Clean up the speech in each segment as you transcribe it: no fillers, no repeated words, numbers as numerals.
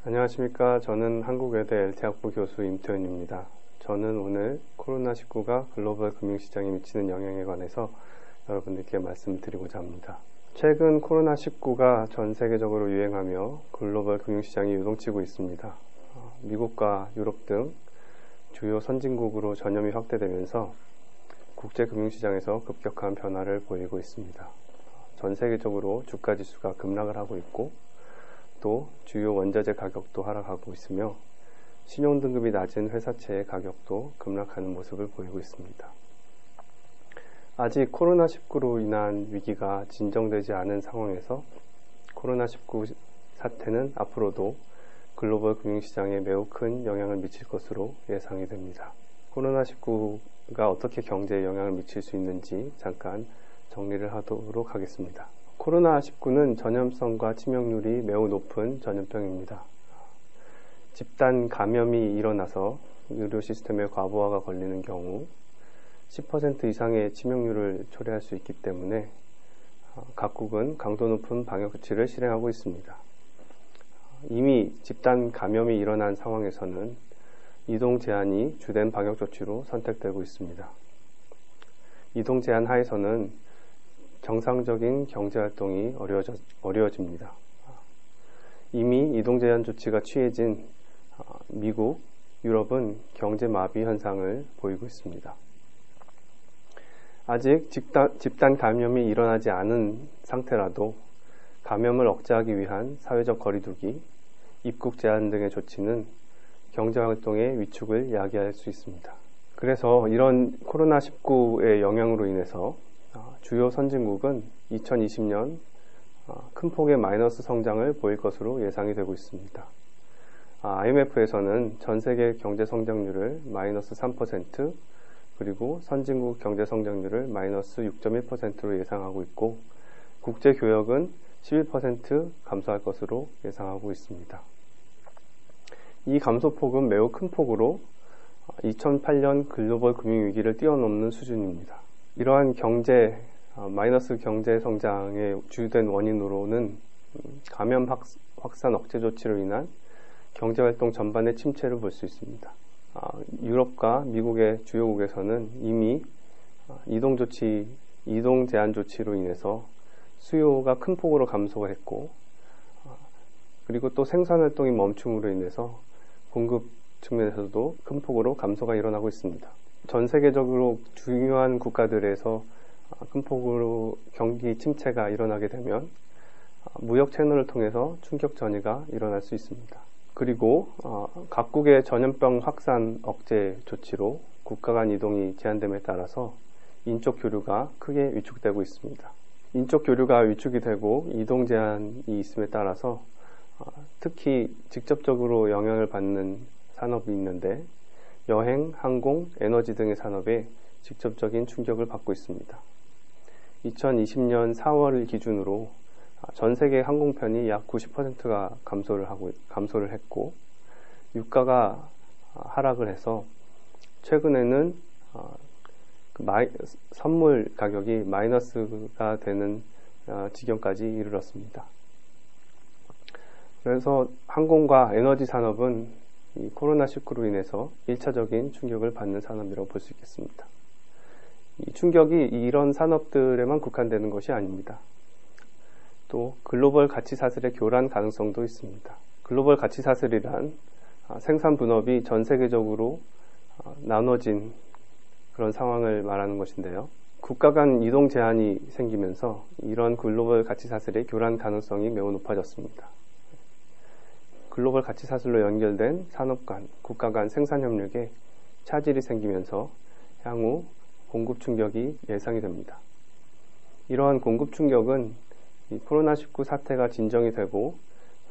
안녕하십니까. 저는 한국외대 LT학부 교수 임태훈입니다. 저는 오늘 코로나19가 글로벌 금융시장에 미치는 영향에 관해서 여러분들께 말씀을 드리고자 합니다. 최근 코로나19가 전 세계적으로 유행하며 글로벌 금융시장이 요동치고 있습니다. 미국과 유럽 등 주요 선진국으로 전염이 확대되면서 국제 금융시장에서 급격한 변화를 보이고 있습니다. 전 세계적으로 주가 지수가 급락을 하고 있고 또 주요 원자재 가격도 하락하고 있으며 신용등급이 낮은 회사채의 가격도 급락하는 모습을 보이고 있습니다. 아직 코로나19로 인한 위기가 진정되지 않은 상황에서 코로나19 사태는 앞으로도 글로벌 금융시장에 매우 큰 영향을 미칠 것으로 예상이 됩니다. 코로나19가 어떻게 경제에 영향을 미칠 수 있는지 잠깐 정리를 하도록 하겠습니다. 코로나19는 전염성과 치명률이 매우 높은 전염병입니다. 집단 감염이 일어나서 의료 시스템의 과부하가 걸리는 경우 10% 이상의 치명률을 초래할 수 있기 때문에 각국은 강도 높은 방역 조치를 실행하고 있습니다. 이미 집단 감염이 일어난 상황에서는 이동 제한이 주된 방역 조치로 선택되고 있습니다. 이동 제한 하에서는 정상적인 경제활동이 어려워집니다. 이미 이동 제한 조치가 취해진 미국, 유럽은 경제 마비 현상을 보이고 있습니다. 아직 집단 감염이 일어나지 않은 상태라도 감염을 억제하기 위한 사회적 거리두기, 입국 제한 등의 조치는 경제활동의 위축을 야기할 수 있습니다. 그래서 이런 코로나19의 영향으로 인해서 주요 선진국은 2020년 큰 폭의 마이너스 성장을 보일 것으로 예상이 되고 있습니다. IMF에서는 전 세계 경제 성장률을 마이너스 3%, 그리고 선진국 경제 성장률을 마이너스 6.1%로 예상하고 있고, 국제 교역은 11% 감소할 것으로 예상하고 있습니다. 이 감소폭은 매우 큰 폭으로 2008년 글로벌 금융위기를 뛰어넘는 수준입니다. 이러한 마이너스 경제 성장의 주된 원인으로는 감염 확산 억제 조치로 인한 경제활동 전반의 침체를 볼 수 있습니다. 유럽과 미국의 주요국에서는 이미 이동 제한 조치로 인해서 수요가 큰 폭으로 감소가 했고, 그리고 또 생산활동이 멈춤으로 인해서 공급 측면에서도 큰 폭으로 감소가 일어나고 있습니다. 전 세계적으로 중요한 국가들에서 큰 폭으로 경기 침체가 일어나게 되면 무역 채널을 통해서 충격 전이가 일어날 수 있습니다. 그리고 각국의 전염병 확산 억제 조치로 국가 간 이동이 제한됨에 따라서 인적 교류가 크게 위축되고 있습니다. 인적 교류가 위축이 되고 이동 제한이 있음에 따라서 특히 직접적으로 영향을 받는 산업이 있는데 여행, 항공, 에너지 등의 산업에 직접적인 충격을 받고 있습니다. 2020년 4월 기준으로 전 세계 항공편이 약 90%가 감소를 했고, 유가가 하락을 해서 최근에는 선물 가격이 마이너스가 되는 지경까지 이르렀습니다. 그래서 항공과 에너지 산업은 이 코로나19로 인해서 1차적인 충격을 받는 산업이라고 볼 수 있겠습니다. 이 충격이 이런 산업들에만 국한되는 것이 아닙니다. 또 글로벌 가치사슬의 교란 가능성도 있습니다. 글로벌 가치사슬이란 생산 분업이 전 세계적으로 나눠진 그런 상황을 말하는 것인데요. 국가 간 이동 제한이 생기면서 이런 글로벌 가치사슬의 교란 가능성이 매우 높아졌습니다. 글로벌 가치사슬로 연결된 산업 간, 국가 간 생산 협력에 차질이 생기면서 향후 공급 충격이 예상이 됩니다. 이러한 공급 충격은 이 코로나19 사태가 진정이 되고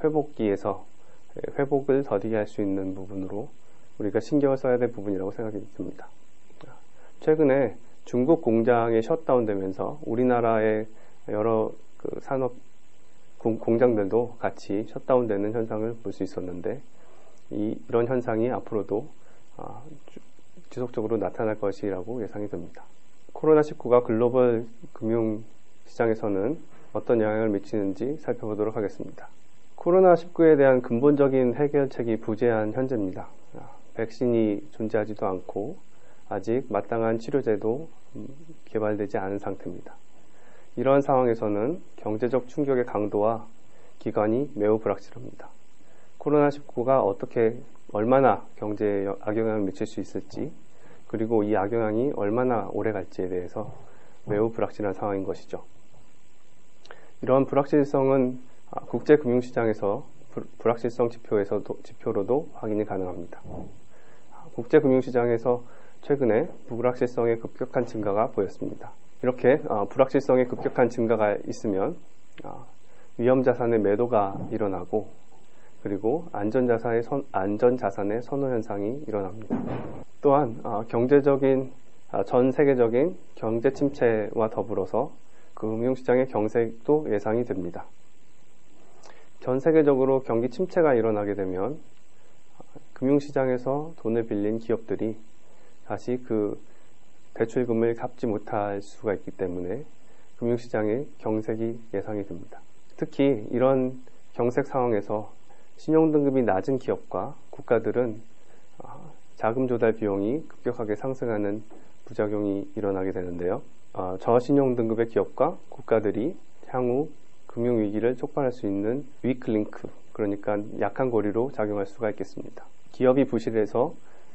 회복기에서 회복을 더디게 할 수 있는 부분으로 우리가 신경을 써야 될 부분이라고 생각이 듭니다. 최근에 중국 공장이 셧다운되면서 우리나라의 여러 산업 공장들도 같이 셧다운되는 현상을 볼 수 있었는데 이런 현상이 앞으로도 지속적으로 나타날 것이라고 예상이 됩니다. 코로나19가 글로벌 금융시장에서는 어떤 영향을 미치는지 살펴보도록 하겠습니다. 코로나19에 대한 근본적인 해결책이 부재한 현재입니다. 백신이 존재하지도 않고 아직 마땅한 치료제도 개발되지 않은 상태입니다. 이러한 상황에서는 경제적 충격의 강도와 기간이 매우 불확실합니다. 코로나19가 얼마나 경제에 악영향을 미칠 수 있을지, 그리고 이 악영향이 얼마나 오래 갈지에 대해서 매우 불확실한 상황인 것이죠. 이러한 불확실성은 국제금융시장에서 불확실성 지표로도 확인이 가능합니다. 국제금융시장에서 최근에 불확실성의 급격한 증가가 보였습니다. 이렇게 불확실성의 급격한 증가가 있으면 위험자산의 매도가 일어나고, 그리고 안전자산의 선호 현상이 일어납니다. 또한 전 세계적인 경제 침체와 더불어서 금융시장의 경색도 예상이 됩니다. 전 세계적으로 경기 침체가 일어나게 되면 금융시장에서 돈을 빌린 기업들이 다시 그 대출금을 갚지 못할 수가 있기 때문에 금융시장의 경색이 예상이 됩니다. 특히 이런 경색 상황에서 신용등급이 낮은 기업과 국가들은 자금 조달 비용이 급격하게 상승하는 부작용이 일어나게 되는데요. 저신용등급의 기업과 국가들이 향후 금융위기를 촉발할 수 있는 위클링크, 그러니까 약한 고리로 작용할 수가 있겠습니다. 기업이 부실해서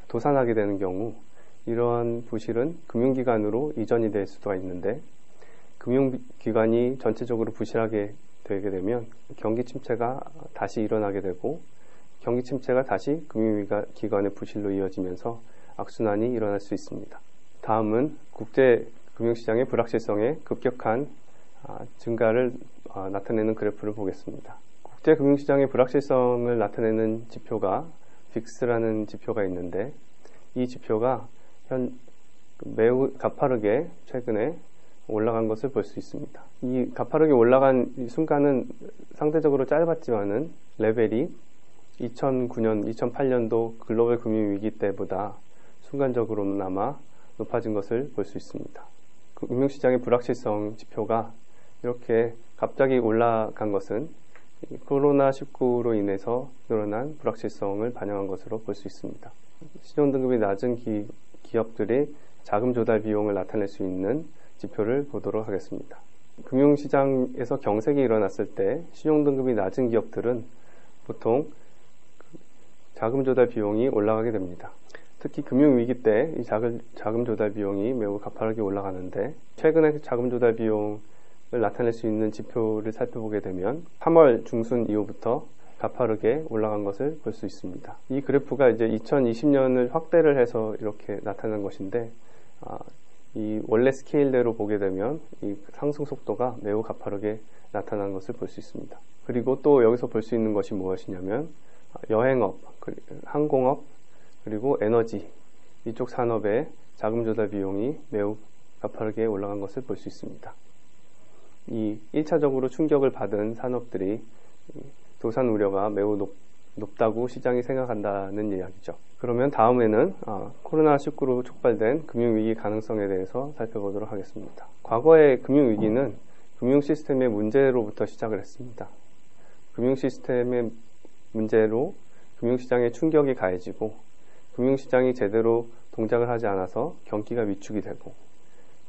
도산하게 되는 경우 이러한 부실은 금융기관으로 이전이 될 수도 있는데, 금융기관이 전체적으로 부실하게 되게 되면 경기 침체가 다시 일어나게 되고, 경기 침체가 다시 금융기관의 부실로 이어지면서 악순환이 일어날 수 있습니다. 다음은 국제 금융시장의 불확실성의 급격한 증가를 나타내는 그래프를 보겠습니다. 국제 금융시장의 불확실성을 나타내는 지표가 빅스라는 지표가 있는데, 이 지표가 매우 가파르게 최근에 올라간 것을 볼 수 있습니다. 이 가파르게 올라간 순간은 상대적으로 짧았지만은 레벨이 2009년, 2008년도 글로벌 금융위기 때보다 순간적으로나마 높아진 것을 볼 수 있습니다. 금융시장의 불확실성 지표가 이렇게 갑자기 올라간 것은 코로나19로 인해서 늘어난 불확실성을 반영한 것으로 볼 수 있습니다. 신용등급이 낮은 기업들이 자금 조달 비용을 나타낼 수 있는 지표를 보도록 하겠습니다. 금융시장에서 경색이 일어났을 때 신용등급이 낮은 기업들은 보통 자금 조달 비용이 올라가게 됩니다. 특히 금융위기 때 이 자금 조달 비용이 매우 가파르게 올라가는데, 최근에 자금 조달 비용을 나타낼 수 있는 지표를 살펴보게 되면 3월 중순 이후부터 가파르게 올라간 것을 볼 수 있습니다. 이 그래프가 이제 2020년을 확대를 해서 이렇게 나타난 것인데, 이 원래 스케일대로 보게 되면 이 상승 속도가 매우 가파르게 나타난 것을 볼 수 있습니다. 그리고 또 여기서 볼 수 있는 것이 무엇이냐면 여행업, 항공업, 그리고 에너지, 이쪽 산업의 자금 조달 비용이 매우 가파르게 올라간 것을 볼 수 있습니다. 이 1차적으로 충격을 받은 산업들이 도산 우려가 매우 높다고 시장이 생각한다는 이야기죠. 그러면 다음에는 코로나19로 촉발된 금융위기 가능성에 대해서 살펴보도록 하겠습니다. 과거의 금융위기는 금융 시스템의 문제로부터 시작을 했습니다. 금융 시스템의 문제로 금융시장의 충격이 가해지고, 금융시장이 제대로 동작을 하지 않아서 경기가 위축이 되고,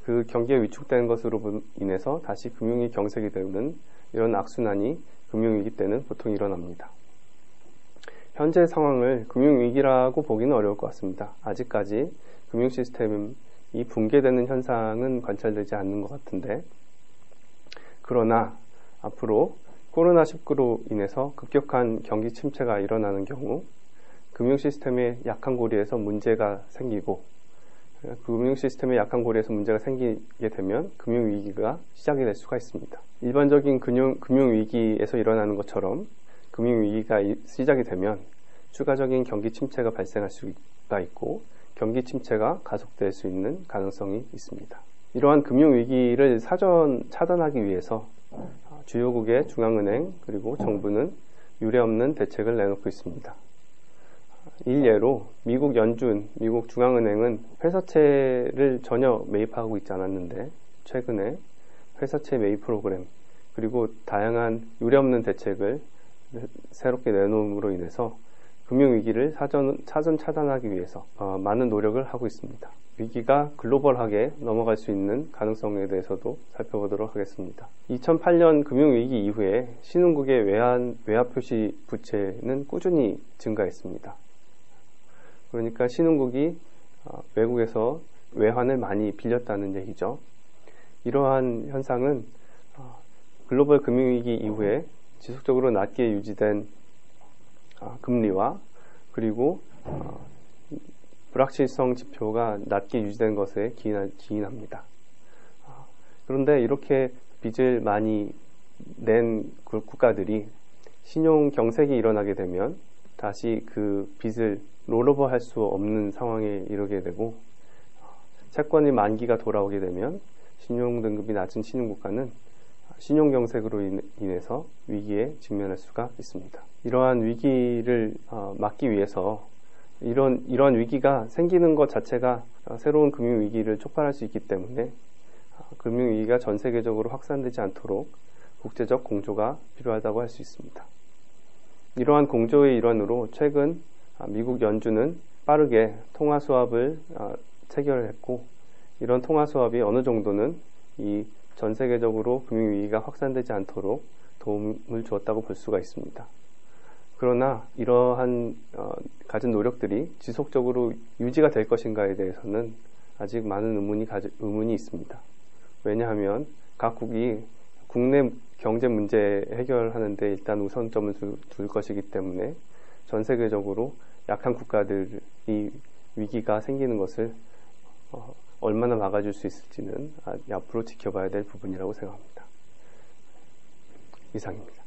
그 경기가 위축된 것으로 인해서 다시 금융이 경색이 되는 이런 악순환이 금융위기 때는 보통 일어납니다. 현재 상황을 금융위기라고 보기는 어려울 것 같습니다. 아직까지 금융 시스템이 붕괴되는 현상은 관찰되지 않는 것 같은데, 그러나 앞으로 코로나19로 인해서 급격한 경기 침체가 일어나는 경우 금융 시스템의 약한 고리에서 문제가 생기고, 금융 시스템의 약한 고리에서 문제가 생기게 되면 금융위기가 시작이 될 수가 있습니다. 일반적인 금융위기에서 일어나는 것처럼 금융위기가 시작이 되면 추가적인 경기 침체가 발생할 수가 있고, 경기 침체가 가속될 수 있는 가능성이 있습니다. 이러한 금융위기를 사전 차단하기 위해서 주요국의 중앙은행 그리고 정부는 유례없는 대책을 내놓고 있습니다. 일례로 미국 연준, 미국 중앙은행은 회사채를 전혀 매입하고 있지 않았는데, 최근에 회사채 매입 프로그램 그리고 다양한 유례없는 대책을 새롭게 내놓음으로 인해서 금융위기를 사전 차단하기 위해서 많은 노력을 하고 있습니다. 위기가 글로벌하게 넘어갈 수 있는 가능성에 대해서도 살펴보도록 하겠습니다. 2008년 금융위기 이후에 신흥국의 외화 표시 부채는 꾸준히 증가했습니다. 그러니까 신흥국이 외국에서 외환을 많이 빌렸다는 얘기죠. 이러한 현상은 글로벌 금융위기 이후에 지속적으로 낮게 유지된 금리와 그리고 불확실성 지표가 낮게 유지된 것에 기인합니다. 그런데 이렇게 빚을 많이 낸 국가들이 신용 경색이 일어나게 되면 다시 그 빚을 롤오버 할 수 없는 상황에 이르게 되고 채권의 만기가 돌아오게 되면 신용 등급이 낮은 신용국가는 신용 경색으로 인해서 위기에 직면할 수가 있습니다. 이러한 위기를 막기 위해서 이런 위기가 생기는 것 자체가 새로운 금융위기를 촉발할 수 있기 때문에 금융위기가 전 세계적으로 확산되지 않도록 국제적 공조가 필요하다고 할 수 있습니다. 이러한 공조의 일환으로 최근 미국 연준은 빠르게 통화수합을 체결했고 이런 통화수합이 어느 정도는 이 전 세계적으로 금융위기가 확산되지 않도록 도움을 주었다고 볼 수가 있습니다. 그러나 이러한 가진 노력들이 지속적으로 유지가 될 것인가에 대해서는 아직 많은 의문이 있습니다. 왜냐하면 각국이 국내 경제 문제 해결하는 데 일단 우선점을 둘 것이기 때문에 전 세계적으로 약한 국가들이 위기가 생기는 것을 얼마나 막아줄 수 있을지는 앞으로 지켜봐야 될 부분이라고 생각합니다. 이상입니다.